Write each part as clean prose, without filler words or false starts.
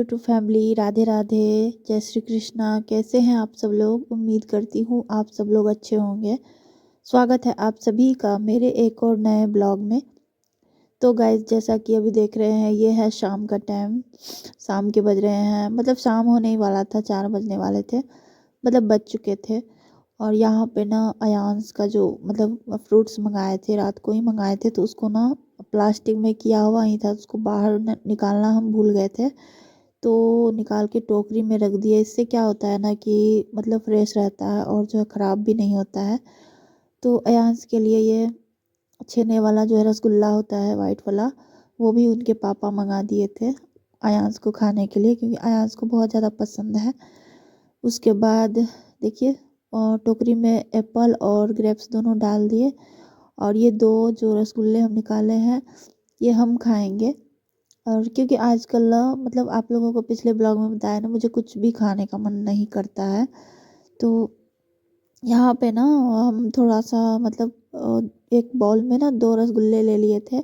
YouTube family, Radhe Radhe, जय श्री कृष्णा। कैसे हैं आप सब लोग? उम्मीद करती हूँ आप सब लोग अच्छे होंगे। स्वागत है आप सभी का मेरे एक और नए ब्लॉग में। तो गाइज, जैसा कि अभी देख रहे हैं, ये है शाम का टाइम। शाम के बज रहे हैं, मतलब शाम होने ही वाला था, 4 बजने वाले थे, मतलब बज चुके थे। और यहाँ पे ना अयांश का जो मतलब फ्रूट्स मंगाए थे, रात को ही मंगाए थे, तो उसको ना प्लास्टिक में किया हुआ ही था, उसको बाहर निकालना हम भूल गए थे, तो निकाल के टोकरी में रख दिया। इससे क्या होता है ना कि मतलब फ्रेश रहता है और जो है ख़राब भी नहीं होता है। तो अयांश के लिए ये छेने वाला जो है रसगुल्ला होता है वाइट वाला, वो भी उनके पापा मंगा दिए थे अयांश को खाने के लिए, क्योंकि अयांश को बहुत ज़्यादा पसंद है। उसके बाद देखिए, टोकरी में एप्पल और ग्रेप्स दोनों डाल दिए, और ये दो जो रसगुल्ले हम निकाले हैं ये हम खाएंगे। और क्योंकि आजकल ना मतलब आप लोगों को पिछले ब्लॉग में बताया ना, मुझे कुछ भी खाने का मन नहीं करता है। तो यहाँ पे ना हम थोड़ा सा मतलब एक बाउल में ना 2 रसगुल्ले ले लिए थे,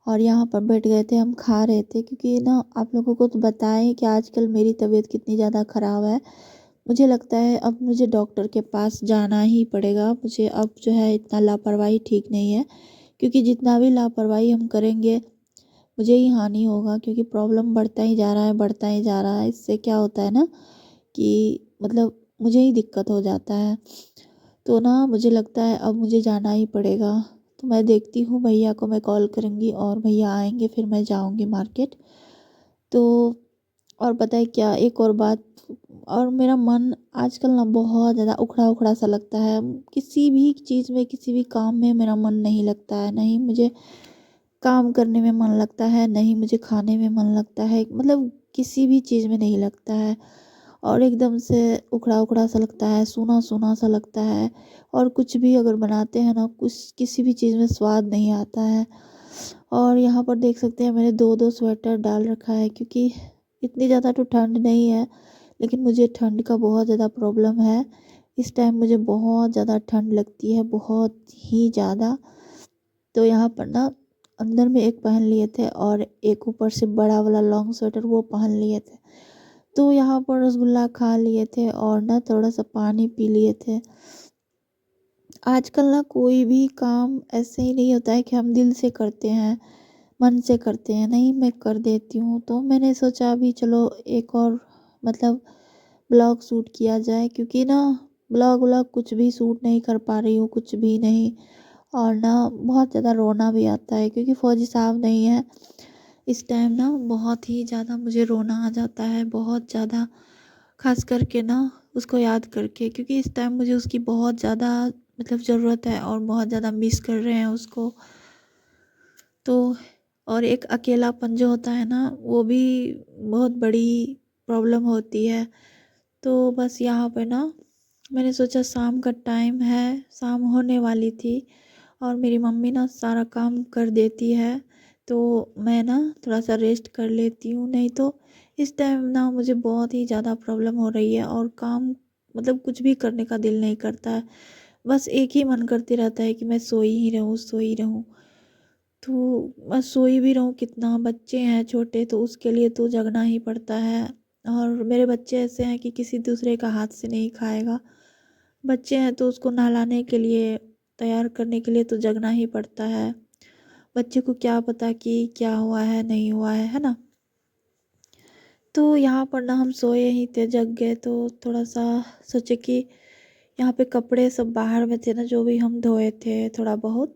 और यहाँ पर बैठ गए थे, हम खा रहे थे। क्योंकि ना आप लोगों को तो बताएं कि आजकल मेरी तबीयत कितनी ज़्यादा ख़राब है। मुझे लगता है अब मुझे डॉक्टर के पास जाना ही पड़ेगा। मुझे अब जो है इतना लापरवाही ठीक नहीं है, क्योंकि जितना भी लापरवाही हम करेंगे मुझे ही हानि होगा, क्योंकि प्रॉब्लम बढ़ता ही जा रहा है, बढ़ता ही जा रहा है। इससे क्या होता है ना कि मतलब मुझे ही दिक्कत हो जाता है। तो ना मुझे लगता है अब मुझे जाना ही पड़ेगा। तो मैं देखती हूँ, भैया को मैं कॉल करूँगी और भैया आएंगे, फिर मैं जाऊँगी मार्केट। तो और पता है क्या, एक और बात, और मेरा मन आजकल ना बहुत ज़्यादा उखड़ा उखड़ा सा लगता है। किसी भी चीज़ में, किसी भी काम में मेरा मन नहीं लगता है। नहीं मुझे काम करने में मन लगता है, नहीं मुझे खाने में मन लगता है, मतलब किसी भी चीज़ में नहीं लगता है। और एकदम से उखड़ा उखड़ा सा लगता है, सूना सूना सा लगता है। और कुछ भी अगर बनाते हैं ना, कुछ किसी भी चीज़ में स्वाद नहीं आता है। और यहाँ पर देख सकते हैं मैंने 2-2 स्वेटर डाल रखा है, क्योंकि इतनी ज़्यादा तो ठंड नहीं है, लेकिन मुझे ठंड का बहुत ज़्यादा प्रॉब्लम है। इस टाइम मुझे बहुत ज़्यादा ठंड लगती है, बहुत ही ज़्यादा। तो यहाँ पर ना अंदर में एक पहन लिए थे, और एक ऊपर से बड़ा वाला लॉन्ग स्वेटर वो पहन लिए थे। तो यहाँ पर रसगुल्ला खा लिए थे और ना थोड़ा सा पानी पी लिए थे। आजकल ना कोई भी काम ऐसे ही नहीं होता है कि हम दिल से करते हैं, मन से करते हैं। नहीं, मैं कर देती हूँ। तो मैंने सोचा अभी चलो एक और मतलब ब्लॉग शूट किया जाए, क्योंकि ना ब्लॉग व्लॉग कुछ भी शूट नहीं कर पा रही हूँ, कुछ भी नहीं। और ना बहुत ज़्यादा रोना भी आता है, क्योंकि फौजी साहब नहीं है इस टाइम ना, बहुत ही ज़्यादा मुझे रोना आ जाता है, बहुत ज़्यादा। खास करके ना उसको याद करके, क्योंकि इस टाइम मुझे उसकी बहुत ज़्यादा मतलब ज़रूरत है, और बहुत ज़्यादा मिस कर रहे हैं उसको। तो और एक अकेलापन जो होता है ना, वो भी बहुत बड़ी प्रॉब्लम होती है। तो बस यहाँ पे ना मैंने सोचा शाम का टाइम है, शाम होने वाली थी, और मेरी मम्मी ना सारा काम कर देती है, तो मैं ना थोड़ा सा रेस्ट कर लेती हूँ। नहीं तो इस टाइम ना मुझे बहुत ही ज़्यादा प्रॉब्लम हो रही है, और काम मतलब कुछ भी करने का दिल नहीं करता है। बस एक ही मन करते रहता है कि मैं सोई ही रहूँ, सोई ही रहूँ। तो मैं सोई भी रहूँ कितना, बच्चे हैं छोटे, तो उसके लिए तो जगना ही पड़ता है। और मेरे बच्चे ऐसे हैं कि किसी दूसरे का हाथ से नहीं खाएगा। बच्चे हैं तो उसको नहलाने के लिए, तैयार करने के लिए तो जगना ही पड़ता है। बच्चे को क्या पता कि क्या हुआ है, नहीं हुआ है ना। तो यहाँ पर ना हम सोए ही थे, जग गए, तो थोड़ा सा सोचे कि यहाँ पे कपड़े सब बाहर में थे ना, जो भी हम धोए थे थोड़ा बहुत,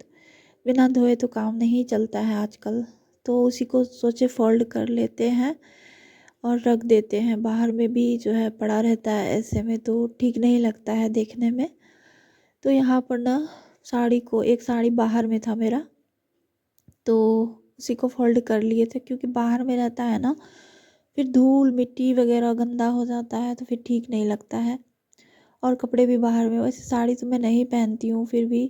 बिना धोए तो काम नहीं चलता है आजकल। तो उसी को सोचे फोल्ड कर लेते हैं और रख देते हैं। बाहर में भी जो है पड़ा रहता है, ऐसे में तो ठीक नहीं लगता है देखने में। तो यहाँ पर ना साड़ी को, एक साड़ी बाहर में था मेरा, तो उसी को फोल्ड कर लिए थे, क्योंकि बाहर में रहता है ना, फिर धूल मिट्टी वगैरह गंदा हो जाता है, तो फिर ठीक नहीं लगता है। और कपड़े भी बाहर में, वैसे साड़ी तो मैं नहीं पहनती हूँ, फिर भी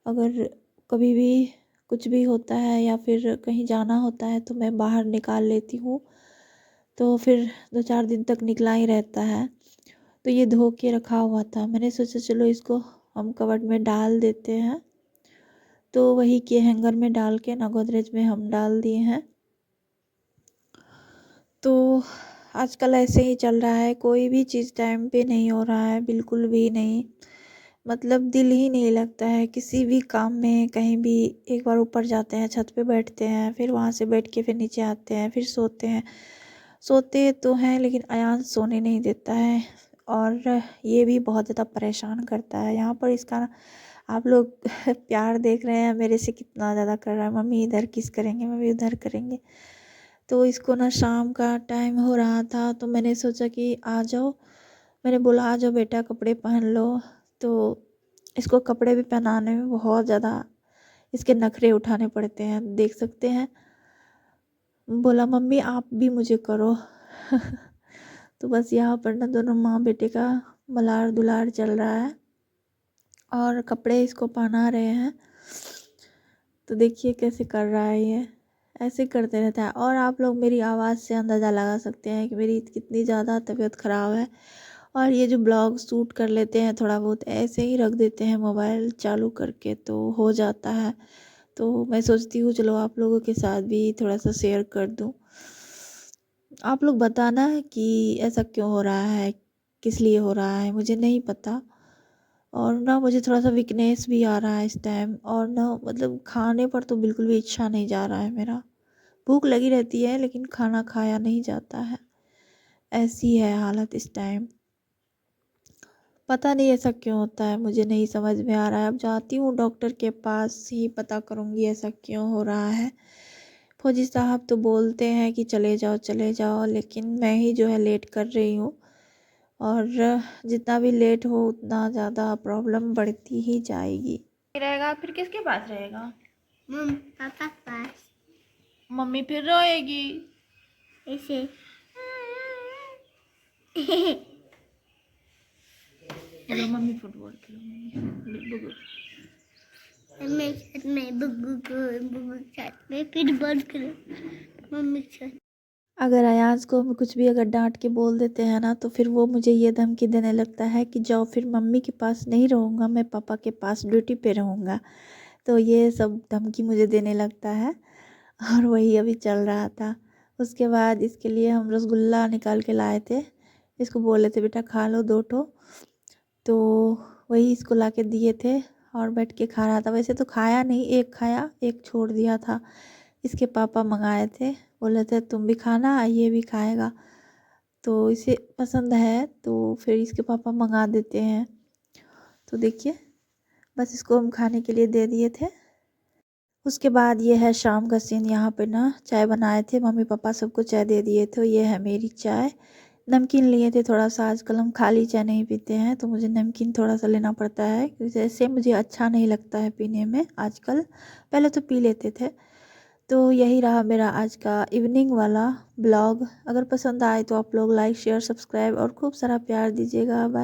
अगर कभी भी कुछ भी होता है या फिर कहीं जाना होता है तो मैं बाहर निकाल लेती हूँ, तो फिर 2-4 दिन तक निकला ही रहता है। तो ये धो के रखा हुआ था, मैंने सोचा चलो इसको हम कबर्ड में डाल देते हैं। तो वही के हैंगर में डाल के ना गोदरेज में हम डाल दिए हैं। तो आजकल ऐसे ही चल रहा है, कोई भी चीज़ टाइम पे नहीं हो रहा है, बिल्कुल भी नहीं। मतलब दिल ही नहीं लगता है किसी भी काम में, कहीं भी। एक बार ऊपर जाते हैं, छत पे बैठते हैं, फिर वहाँ से बैठ के फिर नीचे आते हैं, फिर सोते हैं। सोते तो हैं लेकिन अयान सोने नहीं देता है, और ये भी बहुत ज़्यादा परेशान करता है। यहाँ पर इसका आप लोग प्यार देख रहे हैं मेरे से कितना ज़्यादा कर रहा है, मम्मी इधर किस करेंगे, मम्मी उधर करेंगे। तो इसको ना शाम का टाइम हो रहा था, तो मैंने सोचा कि आ जाओ। मैंने बोला आ जाओ बेटा, कपड़े पहन लो। तो इसको कपड़े भी पहनाने में बहुत ज़्यादा इसके नखरे उठाने पड़ते हैं, देख सकते हैं। बोला मम्मी आप भी मुझे करो। तो बस यहाँ पर ना दोनों माँ बेटे का मलार दुलार चल रहा है, और कपड़े इसको पहना रहे हैं। तो देखिए कैसे कर रहा है ये, ऐसे करते रहता है। और आप लोग मेरी आवाज़ से अंदाज़ा लगा सकते हैं कि मेरी कितनी ज़्यादा तबीयत ख़राब है। और ये जो ब्लॉग शूट कर लेते हैं थोड़ा बहुत, ऐसे ही रख देते हैं मोबाइल चालू करके, तो हो जाता है। तो मैं सोचती हूँ चलो आप लोगों के साथ भी थोड़ा सा शेयर कर दूँ। आप लोग बताना है कि ऐसा क्यों हो रहा है, किस लिए हो रहा है, मुझे नहीं पता। और ना मुझे थोड़ा सा वीकनेस भी आ रहा है इस टाइम, और ना मतलब खाने पर तो बिल्कुल भी इच्छा नहीं जा रहा है मेरा। भूख लगी रहती है लेकिन खाना खाया नहीं जाता है, ऐसी है हालत इस टाइम। पता नहीं ऐसा क्यों होता है, मुझे नहीं समझ में आ रहा है। अब जाती हूँ डॉक्टर के पास ही पता करूँगी ऐसा क्यों हो रहा है। फौजी साहब तो बोलते हैं कि चले जाओ, लेकिन मैं ही जो है लेट कर रही हूँ। और जितना भी लेट हो उतना ज़्यादा प्रॉब्लम बढ़ती ही जाएगी। रहेगा फिर किसके पास रहेगा? पापा पास। मम्मी फिर रोएगी। ऐसे चलो मम्मी फुटबॉल खेलो। मैं छत में बुगू छत में फिर बंद करो मम्मी छत। अगर अयाज को हम कुछ भी अगर डांट के बोल देते हैं ना, तो फिर वो मुझे ये धमकी देने लगता है कि जाओ फिर मम्मी के पास नहीं रहूँगा, मैं पापा के पास ड्यूटी पे रहूँगा। तो ये सब धमकी मुझे देने लगता है, और वही अभी चल रहा था। उसके बाद इसके लिए हम रसगुल्ला निकाल के लाए थे, इसको बोले थे बेटा खा लो 2 ठो। तो वही इसको ला के दिए थे, और बैठ के खा रहा था। वैसे तो खाया नहीं, एक खाया एक छोड़ दिया था। इसके पापा मंगाए थे, बोले थे तुम भी खाना, ये भी खाएगा। तो इसे पसंद है तो फिर इसके पापा मंगा देते हैं। तो देखिए बस इसको हम खाने के लिए दे दिए थे। उसके बाद ये है शाम का सीन। यहाँ पे ना चाय बनाए थे, मम्मी पापा सबको चाय दे दिए थे। ये है मेरी चाय। नमकीन लिए थे थोड़ा सा, आजकल हम खाली चाय नहीं पीते हैं, तो मुझे नमकीन थोड़ा सा लेना पड़ता है, क्योंकि जैसे मुझे अच्छा नहीं लगता है पीने में आजकल। पहले तो पी लेते थे। तो यही रहा मेरा आज का इवनिंग वाला ब्लॉग। अगर पसंद आए तो आप लोग लाइक शेयर सब्सक्राइब और खूब सारा प्यार दीजिएगा। बाय।